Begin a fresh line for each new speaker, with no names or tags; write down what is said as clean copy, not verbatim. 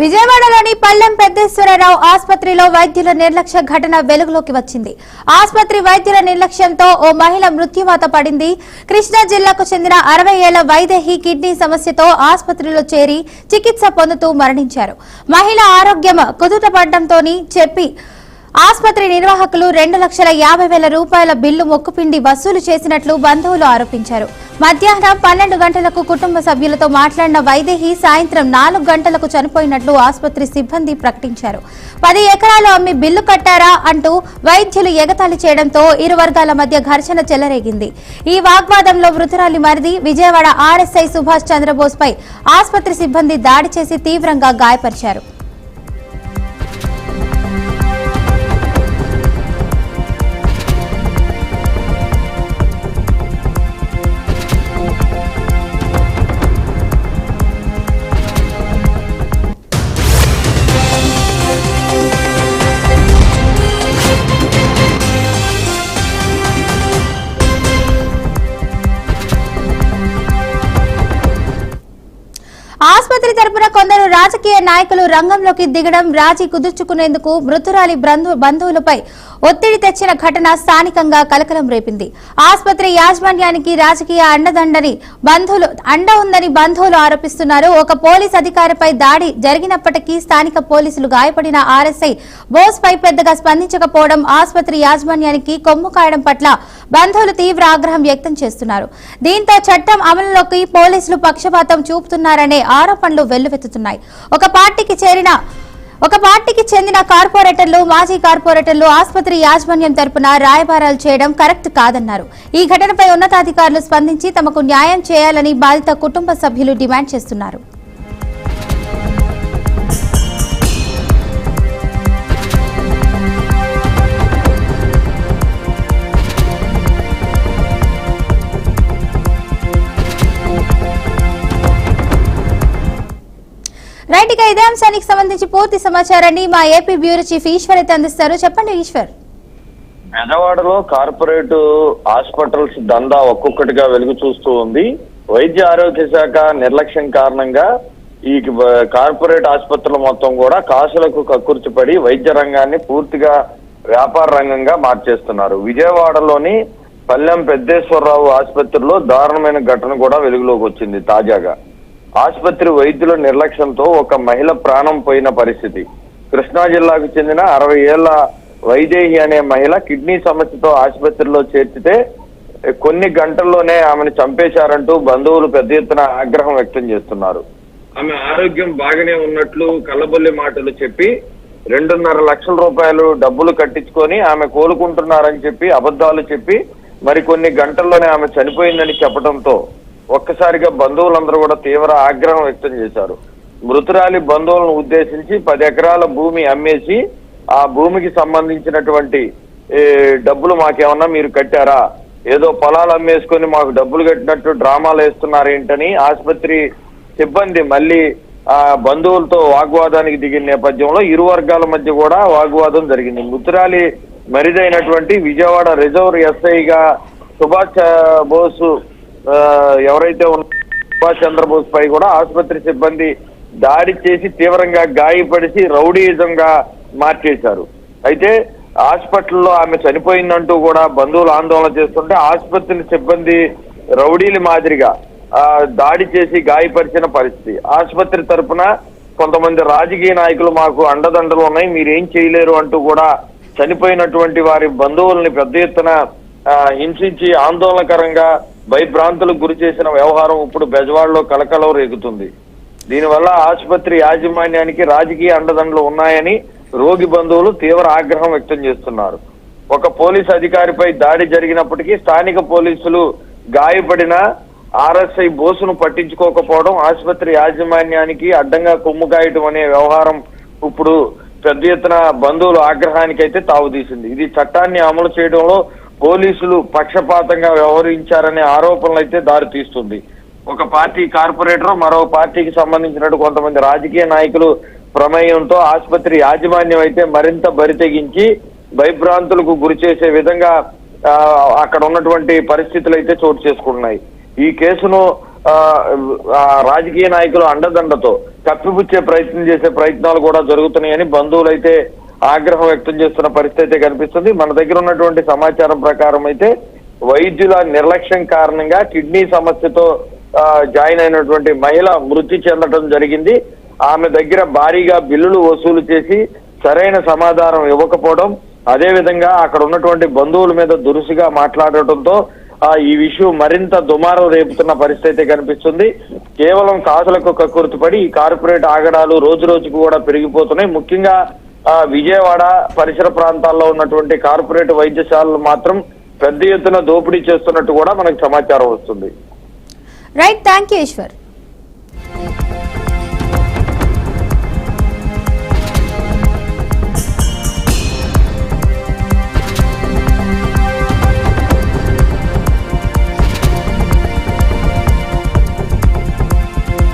విజయవాడలోని పల్లెం పెద్దేశ్వరరావు ఆసుపత్రిలో వైద్యుల నిర్లక్ష్య ఘటన వెలుగులోకి వచ్చింది. ఆసుపత్రి వైద్యుల నిర్లక్ష్యంతో ఓ మహిళ మృత్యువాత పడింది. కృష్ణా జిల్లాకు చెందిన 60 ఏళ్ల వైదేహి కిడ్నీ సమస్యతో ఆసుపత్రిలో చేరి చికిత్స పొందుతూ మరణించారు. మహిళ ఆరోగ్యం కుదుటపడడంతోని చెప్పి ఆసుపత్రి నిర్వాహకులు 2,50,000 రూపాయల బిల్లు మొక్కుపిండి వసూలు చేసినట్లు బంధువులు ఆరోపించారు. మధ్యాహ్నం 12 గంటలకు కుటుంబ సభ్యులతో మాట్లాడిన వైదేహి సాయంత్రం 4 గంటలకు చనిపోయినట్లు ఆసుపత్రి సిబ్బంది ప్రకటించారు. 10 ఎకరాలు అమ్మి బిల్లు కట్టారా అంటూ వైద్యులు ఎగతాళి చేయడంతో ఇరు వర్గాల మధ్య ఘర్షణ చెలరేగింది. ఈ వాగ్వాదంలో మృతురాలి మరిది విజయవాడ ఆర్ఎస్ఐ సుభాష్ చంద్రబోస్ పై ఆసుపత్రి సిబ్బంది దాడి చేసి తీవ్రంగా గాయపరిచారు. ఆసుపత్రి తరపున కొందరు రాజకీయ నాయకులు రంగంలోకి దిగడం, రాజీ కుదుర్చుకునేందుకు మృతురాలి బంధువులపై ఒత్తిడి తెచ్చిన ఘటన స్థానికంగా కలకలం రేపింది. ఆసుపత్రి యాజమాన్యానికి రాజకీయ అండ ఉందని బంధువులు ఆరోపిస్తున్నారు. ఒక పోలీస్ అధికారిపై దాడి జరిగినప్పటికీ స్థానిక పోలీసులు గాయపడిన ఆర్ఎస్ఐ బోస్ పై పెద్దగా స్పందించకపోవడం ఆసుపత్రి యాజమాన్యానికి కొమ్ము కాయడం పట్ల బంధువులు తీవ్ర ఆగ్రహం వ్యక్తం చేస్తున్నారు. దీంతో చట్టం అమలులోకి పోలీసులు పక్షపాతం చూపుతున్నారనే ఆరోపణలు వెల్లువెత్తుతున్నాయి. ఒక పార్టీకి చెందిన కార్పొరేటర్లు, మాజీ కార్పొరేటర్లు ఆసుపత్రి యాజమాన్యం తరపున రాయబారాలు చేయడం కరెక్ట్ కాదన్నారు. ఈ ఘటనపై ఉన్నతాధికారులు స్పందించి తమకు న్యాయం చేయాలని బాధిత కుటుంబ సభ్యులు డిమాండ్ చేస్తున్నారు. రైట్, ఇక ఇదే అంశానికి సంబంధించి పూర్తి సమాచారాన్ని మా ఏపీ బ్యూరో చీఫ్ ఈశ్వర్ అయితే అందిస్తారు. చెప్పండి ఈశ్వర్.
విజయవాడలో కార్పొరేట్ హాస్పిటల్స్ దందా ఒక్కొక్కటిగా వెలుగు చూస్తూ ఉంది. వైద్య ఆరోగ్య శాఖ నిర్లక్ష్యం కారణంగా ఈ కార్పొరేట్ ఆసుపత్రులు మొత్తం కూడా కాసులకు కక్కుర్చిపడి వైద్య రంగాన్ని పూర్తిగా వ్యాపార రంగంగా మార్చేస్తున్నారు. విజయవాడలోని పల్లెం పెద్దేశ్వరరావు ఆసుపత్రిలో దారుణమైన ఘటన కూడా వెలుగులోకి వచ్చింది. తాజాగా ఆసుపత్రి వైద్యుల నిర్లక్ష్యంతో ఒక మహిళ ప్రాణం పోయిన పరిస్థితి. కృష్ణా జిల్లాకు చెందిన 60 ఏళ్ల వైదేహి అనే మహిళ కిడ్నీ సమస్యతో ఆసుపత్రిలో చేర్చితే కొన్ని గంటల్లోనే ఆమెను చంపేశారంటూ బంధువులు పెద్ద ఎత్తున ఆగ్రహం వ్యక్తం చేస్తున్నారు. ఆమె ఆరోగ్యం బాగానే ఉన్నట్లు కల్లబొల్లి మాటలు చెప్పి 2.5 లక్షల రూపాయలు డబ్బులు కట్టించుకొని ఆమె కోలుకుంటున్నారని చెప్పి అబద్ధాలు చెప్పి మరికొన్ని గంటల్లోనే ఆమె చనిపోయిందని చెప్పడంతో ఒక్కసారిగా బంధువులందరూ కూడా తీవ్ర ఆగ్రహం వ్యక్తం చేశారు. మృతురాలి బంధువులను ఉద్దేశించి 10 ఎకరాల భూమి అమ్మేసి ఆ భూమికి సంబంధించినటువంటి డబ్బులు మాకేమన్నా మీరు కట్టారా, ఏదో పొలాలు అమ్మేసుకొని మాకు డబ్బులు కట్టినట్టు డ్రామాలు వేస్తున్నారేంటని ఆసుపత్రి సిబ్బంది మళ్ళీ ఆ బంధువులతో వాగ్వాదానికి దిగిన నేపథ్యంలో ఇరు వర్గాల మధ్య కూడా వాగ్వాదం జరిగింది. మృతురాలి మరిదైనటువంటి విజయవాడ రిజర్వ్ ఎస్ఐగా సుభాష్ బోసు ఎవరైతే సుభాష్ చంద్రబోస్ పై కూడా ఆసుపత్రి సిబ్బంది దాడి చేసి తీవ్రంగా గాయపడిచి రౌడీయిజంగా మార్చేశారు. అయితే హాస్పిటల్లో ఆమె చనిపోయిందంటూ కూడా బంధువులు ఆందోళన చేస్తుంటే ఆసుపత్రి సిబ్బంది రౌడీల మాదిరిగా దాడి చేసి గాయపరిచిన పరిస్థితి. ఆసుపత్రి తరఫున కొంతమంది రాజకీయ నాయకులు మాకు అండదండలు ఉన్నాయి, మీరేం చేయలేరు అంటూ కూడా చనిపోయినటువంటి వారి బంధువుల్ని పెద్ద ఎత్తున హింసించి ఆందోళనకరంగా భయభ్రాంతులకు గురి చేసిన వ్యవహారం ఇప్పుడు బెజవాడలో కలకలం రేగుతుంది. దీనివల్ల ఆసుపత్రి యాజమాన్యానికి రాజకీయ అండదండలు ఉన్నాయని రోగి బంధువులు తీవ్ర ఆగ్రహం వ్యక్తం చేస్తున్నారు. ఒక పోలీస్ అధికారిపై దాడి జరిగినప్పటికీ స్థానిక పోలీసులు గాయపడిన ఆర్ఎస్ఐ బోసును పట్టించుకోకపోవడం ఆసుపత్రి యాజమాన్యానికి అడ్డంగా కొమ్ము కాయటం అనే వ్యవహారం ఇప్పుడు పెద్ద ఎత్తున బంధువులు ఆగ్రహానికైతే తావుతీసింది. ఇది చట్టాన్ని అమలు చేయడంలో పోలీసులు పక్షపాతంగా వ్యవహరించారనే ఆరోపణలు అయితే దారి తీస్తుంది. ఒక పార్టీ కార్పొరేటర్ మరో పార్టీకి సంబంధించినట్టు కొంతమంది రాజకీయ నాయకులు ప్రమేయంతో ఆసుపత్రి యాజమాన్యం అయితే మరింత బరితెగించి భయభ్రాంతులకు గురి చేసే విధంగా అక్కడ ఉన్నటువంటి పరిస్థితులు అయితే చోటు చేసుకుంటున్నాయి. ఈ కేసును రాజకీయ నాయకుల అండదండతో కప్పిపుచ్చే ప్రయత్నం చేసే ప్రయత్నాలు కూడా జరుగుతున్నాయని బంధువులు అయితే ఆగ్రహం వ్యక్తం చేస్తున్న పరిస్థితి అయితే కనిపిస్తుంది. మన దగ్గర ఉన్నటువంటి సమాచారం ప్రకారం అయితే వైద్యుల నిర్లక్ష్యం కారణంగా కిడ్నీ సమస్యతో జాయిన్ అయినటువంటి మహిళ మృతి చెందడం జరిగింది. ఆమె దగ్గర భారీగా బిల్లులు వసూలు చేసి సరైన సమాధానం ఇవ్వకపోవడం, అదే విధంగా అక్కడ ఉన్నటువంటి బంధువుల మీద దురుసుగా మాట్లాడటంతో ఈ విషయం మరింత దుమారం రేపుతున్న పరిస్థితి కనిపిస్తుంది. కేవలం కాసులకు కక్కుర్తిపడి ఈ కార్పొరేట్ ఆగడాలు రోజు రోజుకు కూడా పెరిగిపోతున్నాయి. ముఖ్యంగా విజయవాడ పరిసర ప్రాంతాల్లో ఉన్నటువంటి కార్పొరేట్ వైద్యశాలలు మాత్రం పెద్ద ఎత్తున దోపిడీ చేస్తున్నట్టు కూడా మనకు సమాచారం వస్తుంది.
Right, thank you Eshwar.